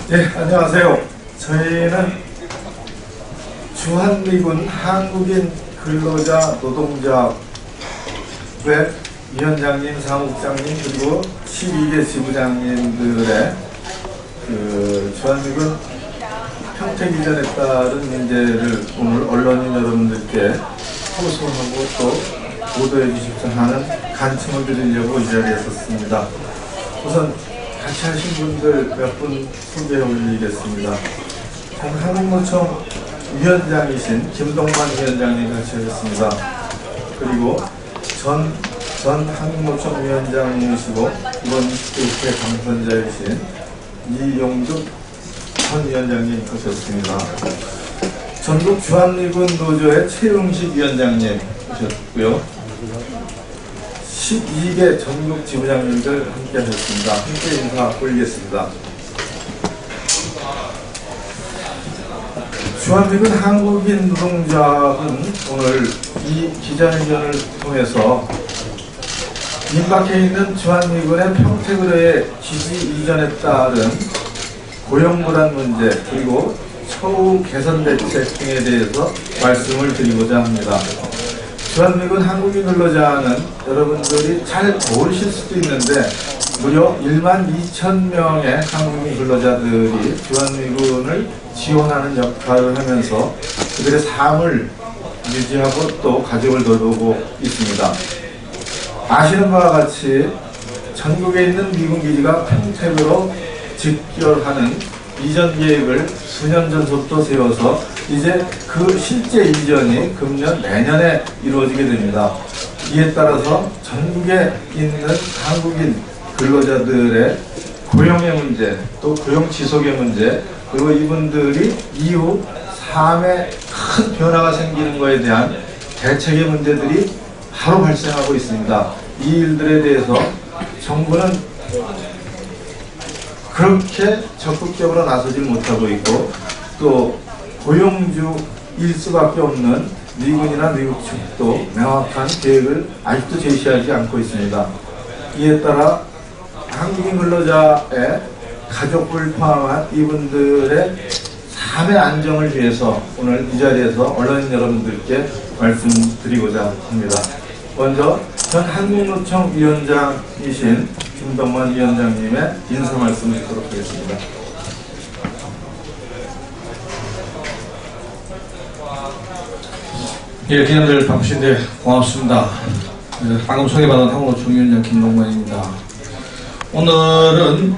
네, 안녕하세요. 저희는 주한미군 한국인 근로자 노동자 웹 위원장님, 사무국장님 그리고 12개 지부장님들의 주한미군 평택 이전에 따른 문제를 오늘 언론인 여러분들께 호소하고 또 보도해 주십사 하는 간청을 드리려고 이 자리에 섰습니다. 우선 같이 하신 분들 몇 분 소개해 올리겠습니다. 한국노총 위원장이신 김동만 위원장님 같이 하셨습니다. 그리고 전 한국노총 위원장님이시고 이번 국회 당선자이신 이용득 전 위원장님 하셨습니다. 전국 주한미군 노조의 최용식 위원장님 하셨고요. 12개 전국 지부장님들 함께 하셨습니다. 함께 인사 올리겠습니다. 주한미군 한국인 노동자는 오늘 이 기자회견을 통해서 임박해 있는 주한미군의 평택으로의 기지 이전에 따른 고용불안 문제 그리고 처우 개선 대책 등에 대해서 말씀을 드리고자 합니다. 주한미군 한국인 근로자는 여러분들이 잘 모르실 수도 있는데 무려 1만 2천 명의 한국인 근로자들이 주한미군을 지원하는 역할을 하면서 그들의 삶을 유지하고 또 가족을 돌보고 있습니다. 아시는 바와 같이 전국에 있는 미군 기지가 평택으로 직결하는 이전 계획을 수년 전부터 세워서 이제 그 실제 이전이 금년 내년에 이루어지게 됩니다. 이에 따라서 전국에 있는 한국인 근로자들의 고용의 문제, 또 고용 지속의 문제, 그리고 이분들이 이후 삶에 큰 변화가 생기는 것에 대한 대책의 문제들이 바로 발생하고 있습니다. 이 일들에 대해서 정부는 그렇게 적극적으로 나서지 못하고 있고 또 고용주일 수밖에 없는 미군이나 미국 측도 명확한 계획을 아직도 제시하지 않고 있습니다. 이에 따라 한국인 근로자의 가족을 포함한 이분들의 삶의 안정을 위해서 오늘 이 자리에서 언론인 여러분들께 말씀드리고자 합니다. 먼저 전 한국노총 위원장이신 김동만 위원장님의 인사 말씀을 듣도록 하겠습니다. 예, 기자님들 바쁘신데 고맙습니다. 방금 소개받은 한국노총 위원장 김동만입니다. 오늘은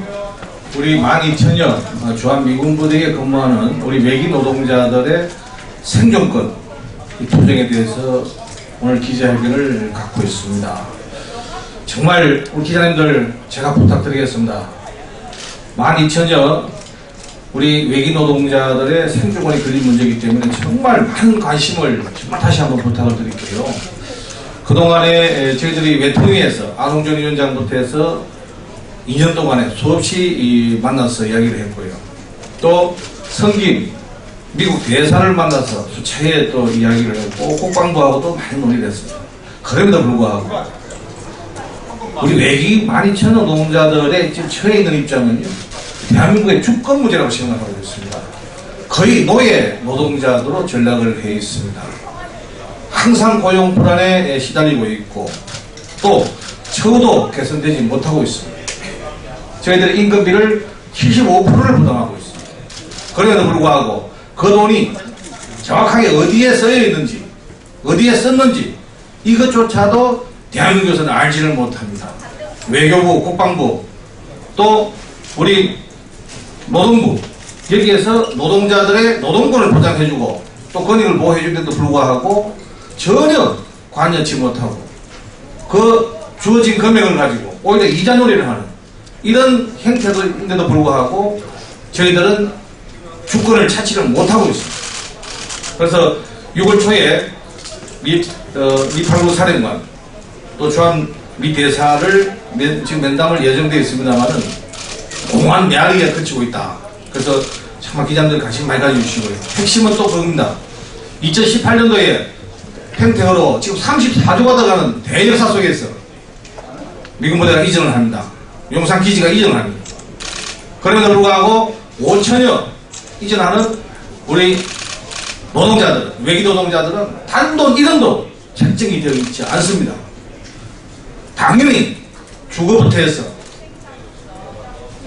우리 12,000여 주한미군부대에 근무하는 우리 외기 노동자들의 생존권 투쟁에 대해서 오늘 기자회견을 갖고 있습니다. 정말 우리 기자님들 제가 부탁드리겠습니다. 12,000여 우리 외기 노동자들의 생존권이 걸린 문제이기 때문에 정말 많은 관심을 정말 다시 한번 부탁을 드릴게요. 그동안에 저희들이 외통위에서 안홍준 위원장부터 해서 2년 동안에 수없이 만나서 이야기를 했고요. 또 성김 미국 대사를 만나서 수차례 또 이야기를 했고 국방부하고도 많이 논의를 했습니다. 그럼에도 불구하고 우리 외기 12,000여 노동자들의 지금 처해 있는 입장은요, 대한민국의 주권 문제라고 생각하고 있습니다. 거의 노예 노동자들로 전락을 해 있습니다. 항상 고용 불안에 시달리고 있고 또 처우도 개선되지 못하고 있습니다. 저희들의 임금비를 75%를 부담하고 있습니다. 그럼에도 불구하고 그 돈이 정확하게 어디에 쓰여 있는지 어디에 썼는지 이것조차도 대한민국에서는 알지를 못합니다. 외교부, 국방부 또 우리 노동부 여기에서 노동자들의 노동권을 보장해주고 또 권익을 보호해주는데도 불구하고 전혀 관여치 못하고 그 주어진 금액을 가지고 오히려 이자놀이를 하는 이런 형태인데도 불구하고 저희들은 주권을 찾지를 못하고 있습니다. 그래서 6월 초에 미팔구 사령관 또 주한미 대사를 지금 면담을 예정되어 있습니다만은 공안 메아리에 그치고 있다. 그래서 정말 기자님들 관심 많이 가져주시고요. 핵심은 또 그겁니다. 2018년도에 평택으로 지금 34조가 들어가는 대역사 속에서 미군 부대가 이전을 합니다. 용산 기지가 이전을 합니다. 그럼에도 불구하고 5천여 이전하는 우리 노동자들, 외기 노동자들은 단돈 1원도 책정이 되어 있지 않습니다. 당연히 주거부터 해서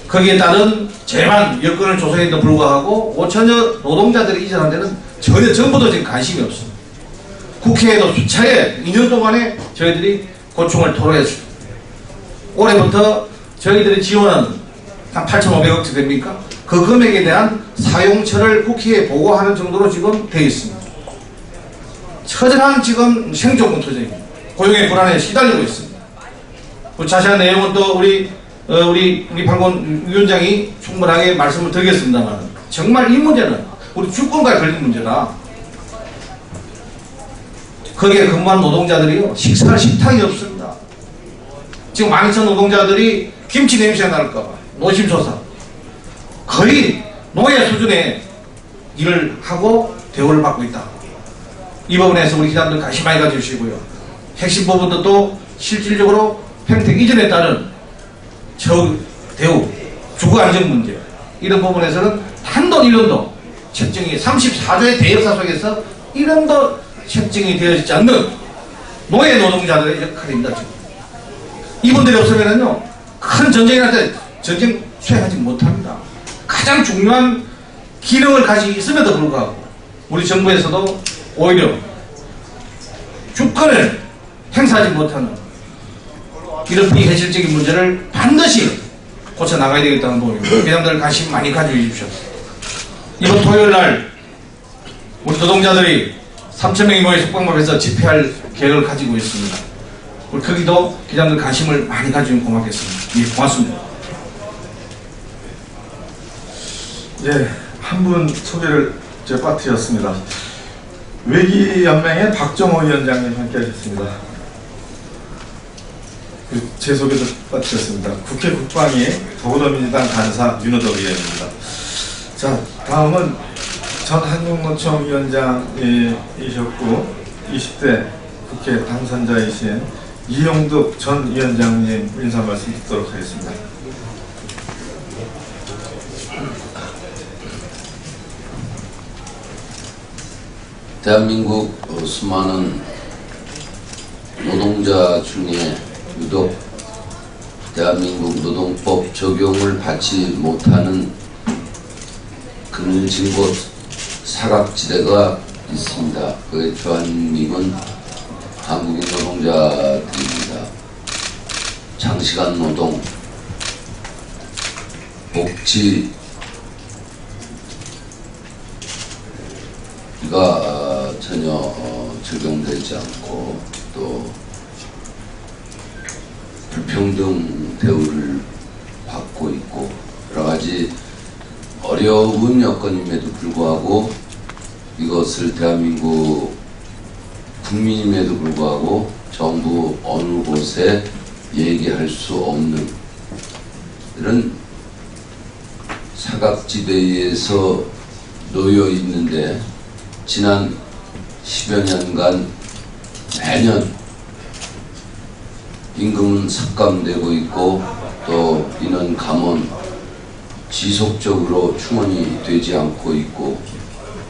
거기에 따른 제만 여건을 조성에도 불구하고 5천여 노동자들이 이전한 데는 전혀 정부도 지금 관심이 없습니다. 국회에도 수차례 2년 동안에 저희들이 고충을 토로했습니다. 올해부터 저희들이 지원한 한 8,500억씩 됩니까? 그 금액에 대한 사용처를 국회에 보고하는 정도로 지금 되어 있습니다. 처절한 지금 생존권 투쟁입니다. 고용의 불안에 시달리고 있습니다. 자세한 내용은 또 우리 방금 위원장이 충분하게 말씀을 드리겠습니다만, 정말 이 문제는 우리 주권과에 걸린 문제다. 거기에 근무한 노동자들이요, 식사할 식탁이 없습니다. 지금 12,000 노동자들이 김치 냄새가 날까봐 노심초사 거의 노예 수준의 일을 하고 대우를 받고 있다. 이 부분에서 우리 기자들 관심 많이 가져주시고요. 핵심 부분도 실질적으로 평택 이전에 따른 대우, 주거 안정 문제, 이런 부분에서는 한도 1원도 책정이 34조의 대역사 속에서 1원도 책정이 되어지지 않는 노예 노동자들의 역할입니다. 지금. 이분들이 없으면요, 큰 전쟁이 날 때 전쟁 수행하지 못합니다. 가장 중요한 기능을 가지고 있음에도 불구하고 우리 정부에서도 오히려 주권을 행사하지 못하는 이런 비현실적인 문제를 반드시 고쳐나가야 되겠다는 부분입니다. 회장들 관심 많이 가져주십시오. 이번 토요일날 우리 노동자들이 3,000명이 모여 숙박업에서 집회할 계획을 가지고 있습니다. 우리 거기도 기자들 관심을 많이 가지면 고맙겠습니다. 예, 고맙습니다. 예, 한 분 소개를 제가 빠뜨렸습니다. 외기연맹의 박정호 위원장님 함께 하셨습니다. 제 소개도 빠뜨렸습니다. 국회 국방위 더불어민주당 간사 윤호덕 의원입니다. 자, 다음은 전 한국노총 위원장이셨고 20대 국회 당선자이신 이용득 전 위원장님 인사 말씀 듣도록 하겠습니다. 대한민국 수많은 노동자 중에 유독 대한민국 노동법 적용을 받지 못하는 그늘진 곳 사각지대가 있습니다. 그의 주한미군 한국인 노동자들입니다. 장시간 노동, 복지가 전혀 적용되지 않고 또 불평등 대우를 받고 있고 여러 가지 어려운 여건임에도 불구하고 이것을 대한민국 국민임에도 불구하고 정부 어느 곳에 얘기할 수 없는 이런 사각지대에서 놓여 있는데 지난 10여 년간 매년 임금은 삭감되고 있고 또 인원 감원 지속적으로 충원이 되지 않고 있고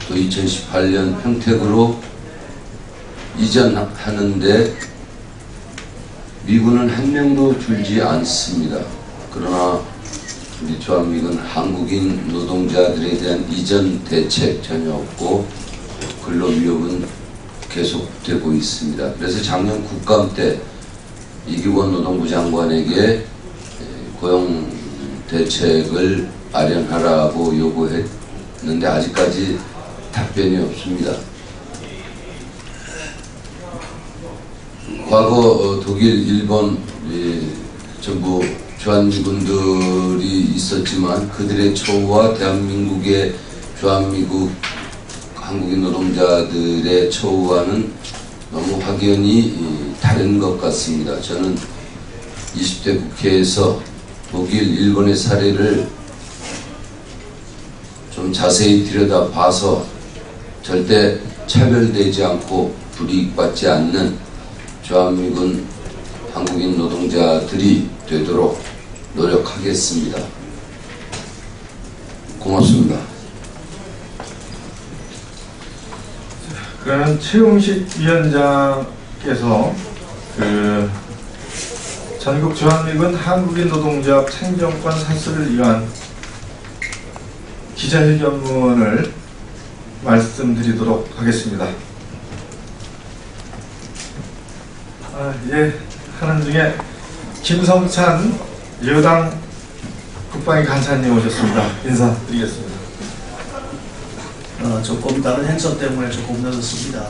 또 2018년 평택으로 이전하는데 미군은 한 명도 줄지 않습니다. 그러나 우리 주한미군 한국인 노동자들에 대한 이전 대책 전혀 없고 근로 위협은 계속되고 있습니다. 그래서 작년 국감 때 이규권 노동부 장관에게 고용 대책을 마련하라고 요구했는데 아직까지 답변이 없습니다. 과거 독일, 일본 전부 주한미군들이 있었지만 그들의 처우와 대한민국의 주한미국 한국인 노동자들의 처우와는 너무 확연히 다른 것 같습니다. 저는 20대 국회에서 독일, 일본의 사례를 좀 자세히 들여다봐서 절대 차별되지 않고 불이익받지 않는 주한미군 한국인 노동자들이 되도록 노력하겠습니다. 고맙습니다. 그러면 최웅식 위원장께서 그 전국 주한미군 한국인 노동조합 행정권 사수를 위한 기자회견문을 말씀드리도록 하겠습니다. 예, 하는 중에 김성찬 여당 국방위 간사님 오셨습니다. 인사드리겠습니다. 조금 다른 행사 때문에 조금 늦었습니다.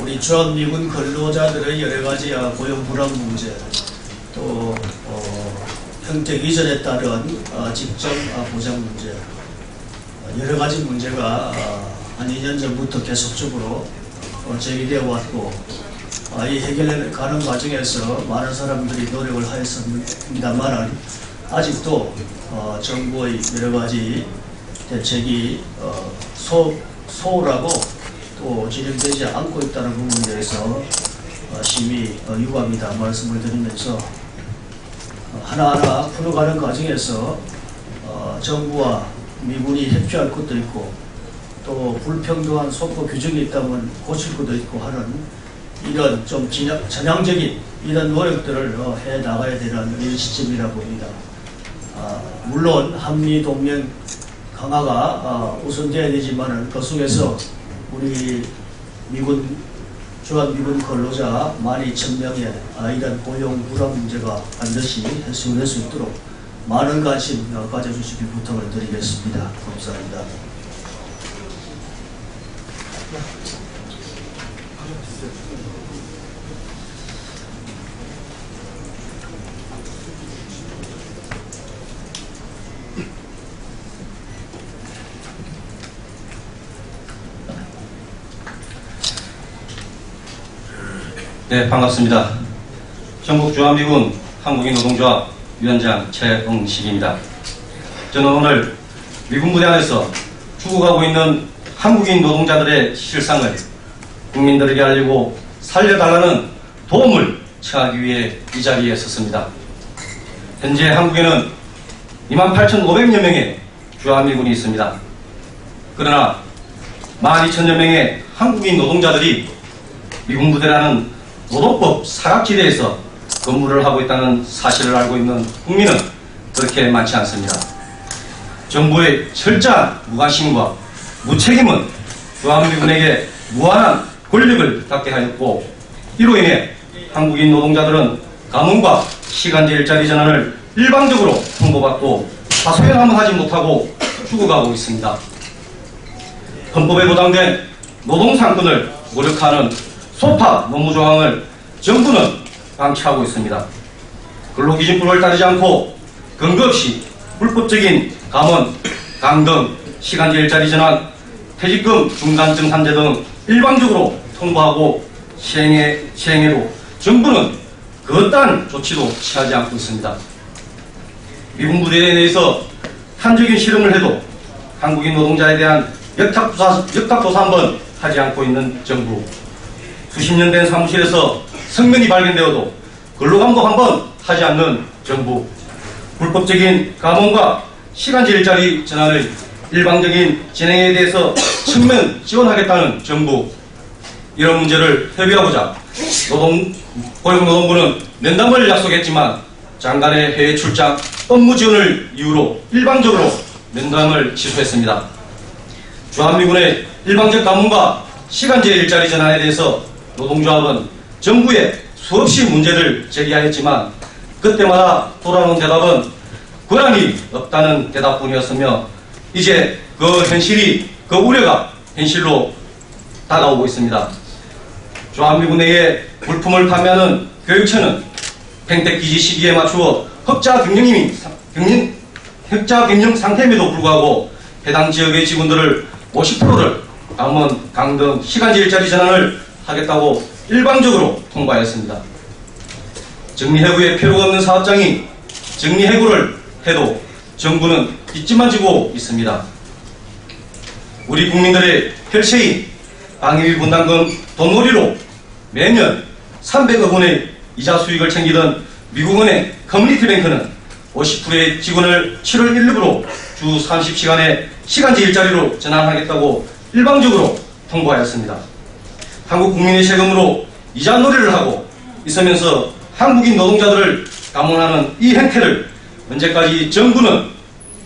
우리 주한미군 근로자들의 여러가지 고용 불안 문제, 또 형택 이전에 따른 직접 보장 문제, 여러가지 문제가 한 2년 전부터 계속적으로 제기되어 왔고, 이 해결에 가는 과정에서 많은 사람들이 노력을 하였습니다만 아직도 정부의 여러가지 대책이 소홀하고 또 진행되지 않고 있다는 부분에 대해서 심히 유감이다 말씀을 드리면서 하나하나 풀어가는 과정에서 정부와 미군이 협조할 것도 있고 또 불평등한 소법 규정이 있다면 고칠 것도 있고 하는 이런 좀 전향적인 이런 노력들을 해 나가야 되는 이런 시점이라 봅니다. 물론 한미 동맹 강화가 우선돼야 되지만은 그 속에서 우리 주한미군 근로자 12,000명의 이런 고용 불안 문제가 반드시 해소될 수 있도록 많은 관심 가져주시길 부탁을 드리겠습니다. 감사합니다. 네, 반갑습니다. 전국 주한미군 한국인 노동조합 위원장 최응식입니다. 저는 오늘 미군 부대 안에서 죽어가고 있는 한국인 노동자들의 실상을 국민들에게 알리고 살려달라는 도움을 청하기 위해 이 자리에 섰습니다. 현재 한국에는 28,500여 명의 주한미군이 있습니다. 그러나 12,000여 명의 한국인 노동자들이 미군 부대라는 노동법 사각지대에서 근무를 하고 있다는 사실을 알고 있는 국민은 그렇게 많지 않습니다. 정부의 철저한 무관심과 무책임은 주한미군에게 무한한 권력을 갖게 하였고, 이로 인해 한국인 노동자들은 가뭄과 시간제 일자리 전환을 일방적으로 통보받고 하소연 한번 하지 못하고 죽어가고 있습니다. 헌법에 보장된 노동상권을 모욕하는 소파 노무조항을 정부는 방치하고 있습니다. 근로기준법을 따르지 않고 근거 없이 불법적인 감원, 강등, 시간제 일자리 전환, 퇴직금 중단증 산재 등 일방적으로 통보하고 시행해로 정부는 그딴 조치도 취하지 않고 있습니다. 미군 부대에 대해서 탄적인 실험을 해도 한국인 노동자에 대한 역학조사 한번 하지 않고 있는 정부, 수십 년 된 사무실에서 성명이 발견되어도 근로감독 한번 하지 않는 정부, 불법적인 감원과 시간제 일자리 전환의 일방적인 진행에 대해서 측면 지원하겠다는 정부, 이런 문제를 해결하고자 고용노동부는 면담을 약속했지만 장관의 해외 출장, 업무 지원을 이유로 일방적으로 면담을 취소했습니다. 주한미군의 일방적 감원과 시간제 일자리 전환에 대해서 노동조합은 정부에 수없이 문제를 제기하였지만 그때마다 돌아오는 대답은 권한이 없다는 대답뿐이었으며, 이제 그 현실이, 그 우려가 현실로 다가오고 있습니다. 주한미군 내에 물품을 판매하는 교육처는 팽택기지 시기에 맞추어 흑자 경영 상태임에도 불구하고 해당 지역의 직원들을 50%를 감원, 강등, 시간제 일자리 전환을 하겠다고 일방적으로 통보하였습니다. 정리해고에 필요가 없는 사업장이 정리해고를 해도 정부는 빚만 지고 있습니다. 우리 국민들의 혈세인 방위비 분담금 돈놀이로 매년 300억 원의 이자 수익을 챙기던 미국은행 커뮤니티뱅크는 50%의 직원을 7월 1일부로 주 30시간의 시간제 일자리로 전환하겠다고 일방적으로 통보하였습니다. 한국 국민의 세금으로 이자 놀이를 하고 있으면서 한국인 노동자들을 감원하는 이 행태를 언제까지 정부는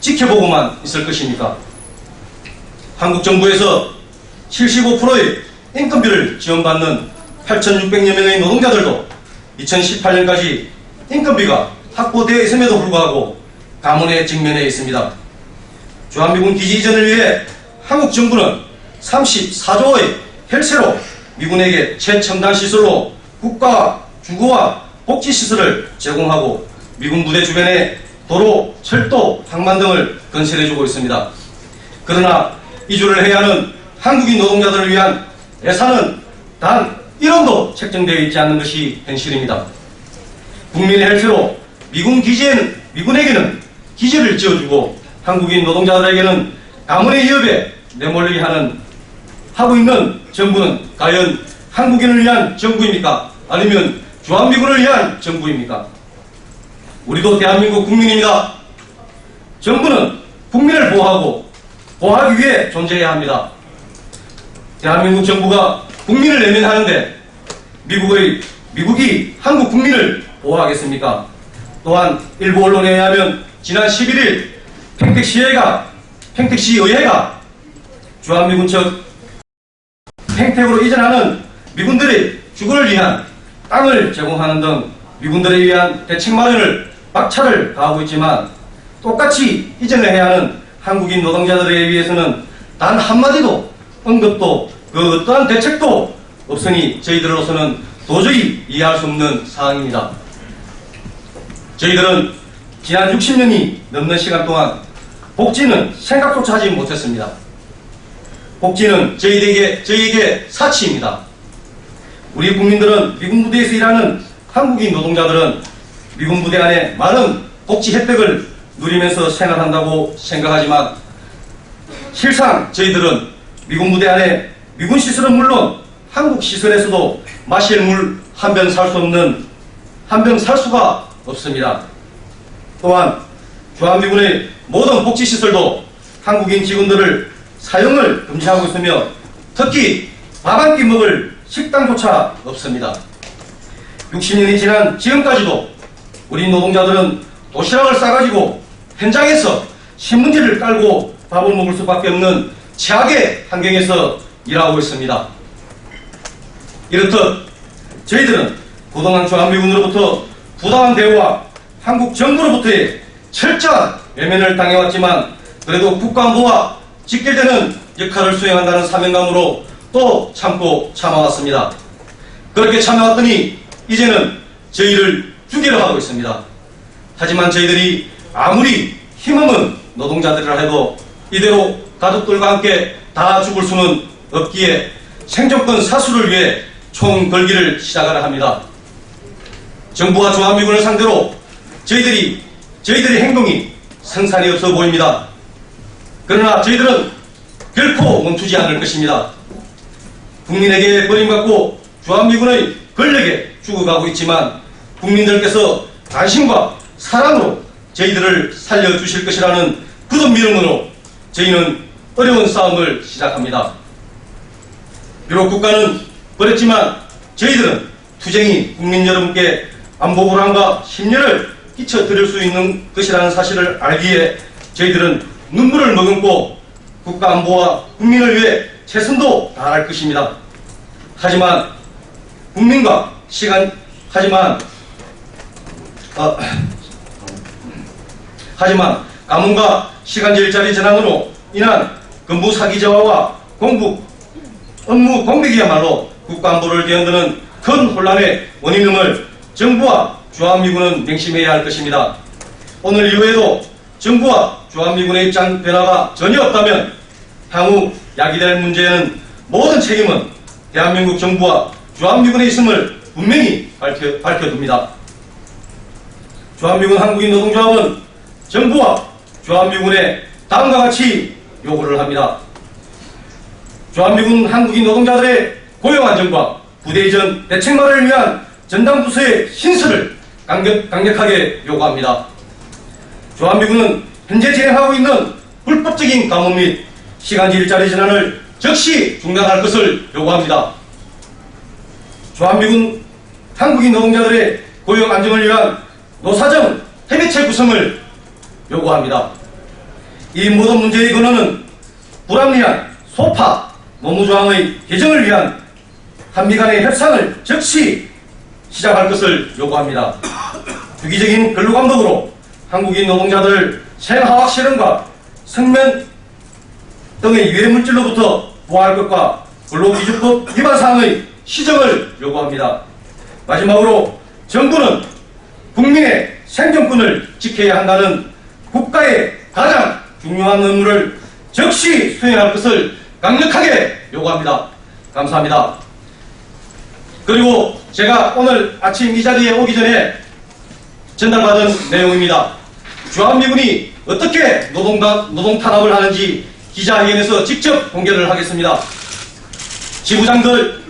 지켜보고만 있을 것입니까? 한국 정부에서 75%의 인건비를 지원받는 8,600여 명의 노동자들도 2018년까지 인건비가 확보되어 있음에도 불구하고 감원에 직면해 있습니다. 주한미군 기지 이전을 위해 한국 정부는 34조의 헬세로 미군에게 최첨단 시설로 국가 주거와 복지 시설을 제공하고 미군 부대 주변에 도로, 철도, 항만 등을 건설해주고 있습니다. 그러나 이주를 해야 하는 한국인 노동자들을 위한 예산은 단 1원도 책정되어 있지 않는 것이 현실입니다. 국민의 헬스로 미군에게는 기지를 지어주고 한국인 노동자들에게는 감원의 위협에 내몰리게 하고 있는 정부는 과연 한국인을 위한 정부입니까? 아니면 주한미군을 위한 정부입니까? 우리도 대한민국 국민입니다. 정부는 국민을 보호하기 위해 존재해야 합니다. 대한민국 정부가 국민을 외면하는데 미국이 한국 국민을 보호하겠습니까? 또한 일부 언론에 의하면 지난 11일 평택시의회가 주한미군 측 평택으로 이전하는 미군들의 주거를 위한 땅을 제공하는 등 미군들에 의한 대책 마련을 박차를 가하고 있지만 똑같이 이전을 해야 하는 한국인 노동자들에 의해서는 단 한마디도 언급도 그 어떠한 대책도 없으니 저희들로서는 도저히 이해할 수 없는 상황입니다. 저희들은 지난 60년이 넘는 시간 동안 복지는 생각조차 하지 못했습니다. 복지는 저희에게 사치입니다. 우리 국민들은 미군 부대에서 일하는 한국인 노동자들은 미군 부대 안에 많은 복지 혜택을 누리면서 생활한다고 생각하지만 실상 저희들은 미군 부대 안에 미군 시설은 물론 한국 시설에서도 마실 물 한 병 살 수가 없습니다. 또한 주한미군의 모든 복지시설도 한국인 직원들을 사용을 금지하고 있으며 특히 밥 한 끼 먹을 식당조차 없습니다. 60년이 지난 지금까지도 우리 노동자들은 도시락을 싸가지고 현장에서 신문지를 깔고 밥을 먹을 수밖에 없는 최악의 환경에서 일하고 있습니다. 이렇듯 저희들은 그동안 주한미군으로부터 부당한 대우와 한국 정부로부터의 철저한 외면을 당해왔지만 그래도 국가안보와 직결되는 역할을 수행한다는 사명감으로 또 참고 참아왔습니다. 그렇게 참아왔더니 이제는 저희를 죽이려 하고 있습니다. 하지만 저희들이 아무리 힘없는 노동자들이라 해도 이대로 가족들과 함께 다 죽을 수는 없기에 생존권 사수를 위해 총 걸기를 시작하려 합니다. 정부와 주한미군을 상대로 저희들의 행동이 성산이 없어 보입니다. 그러나 저희들은 결코 멈추지 않을 것입니다. 국민에게 버림받고 주한미군의 권력에 죽어가고 있지만 국민들께서 관심과 사랑으로 저희들을 살려주실 것이라는 굳은 믿음으로 저희는 어려운 싸움을 시작합니다. 비록 국가는 버렸지만 저희들은 투쟁이 국민 여러분께 안보 불안과 심려를 끼쳐드릴 수 있는 것이라는 사실을 알기에 저희들은 눈물을 머금고 국가 안보와 국민을 위해 최선도 다할 것입니다. 하지만 가문과 시간제 일자리 전환으로 인한 근무 사기저하와 업무 공백이야말로 국가안보를 뒤흔드는 큰 혼란의 원인임을 정부와 주한미군은 명심해야 할 것입니다. 오늘 이후에도 정부와 주한미군의 입장 변화가 전혀 없다면 향후 야기될 문제에는 모든 책임은 대한민국 정부와 주한미군에 있음을 분명히 밝혀둡니다. 주한미군 한국인 노동조합은 정부와 주한미군에 다음과 같이 요구를 합니다. 주한미군 한국인 노동자들의 고용 안정과 부대 이전 대책 마련을 위한 전담부서의 신설을 강력하게 요구합니다. 주한미군은 현재 진행하고 있는 불법적인 감옥 및 시간제 일자리 진환을 즉시 중단할 것을 요구합니다. 주한미군 한국인 노동자들의 고용 안정을 위한 노사정 협의체 구성을 요구합니다. 이 모든 문제의 근원은 불합리한 소파 노무조항의 개정을 위한 한미 간의 협상을 즉시 시작할 것을 요구합니다. 주기적인 근로감독으로 한국인 노동자들을 생화학 실험과 성면 등의 유해 물질로부터 보호할 것과 근로기준법 위반 사항의 시정을 요구합니다. 마지막으로 정부는 국민의 생존권을 지켜야 한다는 국가의 가장 중요한 업무를 즉시 수행할 것을 강력하게 요구합니다. 감사합니다. 그리고 제가 오늘 아침 이 자리에 오기 전에 전달받은 내용입니다. 주한미군이 어떻게 노동 탄압을 하는지 기자회견에서 직접 공개를 하겠습니다. 지부장들,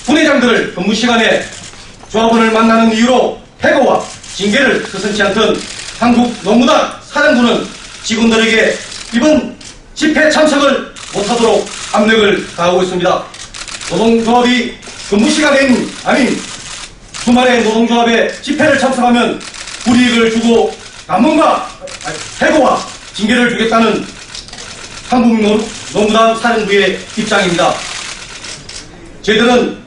분회장들을 근무 시간에 조합원을 만나는 이유로 해고와 징계를 서슴지 않던 한국 노무단 사령부는 직원들에게 이번 집회 참석을 못하도록 압력을 가하고 있습니다. 노동조합이 근무 시간엔 아닌 주말에 노동조합에 집회를 참석하면 불이익을 주고 감봉과 해고와 징계를 주겠다는 한국 노무단 사령부의 입장입니다. 저희들은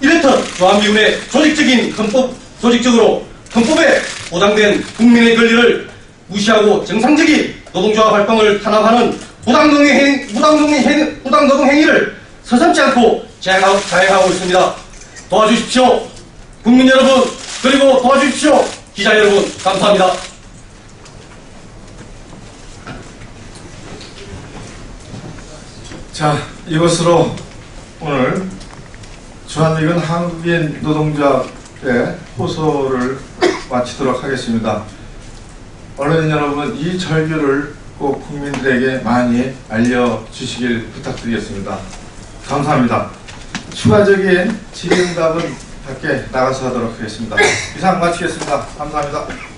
이렇듯 주한미군의 조직적으로 헌법에 보장된 국민의 권리를 무시하고 정상적인 노동조합 활동을 탄압하는 부당노동 행위를 서슴지 않고 자행하고 있습니다. 도와주십시오. 국민 여러분, 그리고 도와주십시오. 기자 여러분, 감사합니다. 자, 이것으로 오늘 주한미군 한국인 노동조합의 호소를 마치도록 하겠습니다. 언론인 여러분, 이 절규를 꼭 국민들에게 많이 알려주시길 부탁드리겠습니다. 감사합니다. 추가적인 질의응답은 밖에 나가서 하도록 하겠습니다. 이상 마치겠습니다. 감사합니다.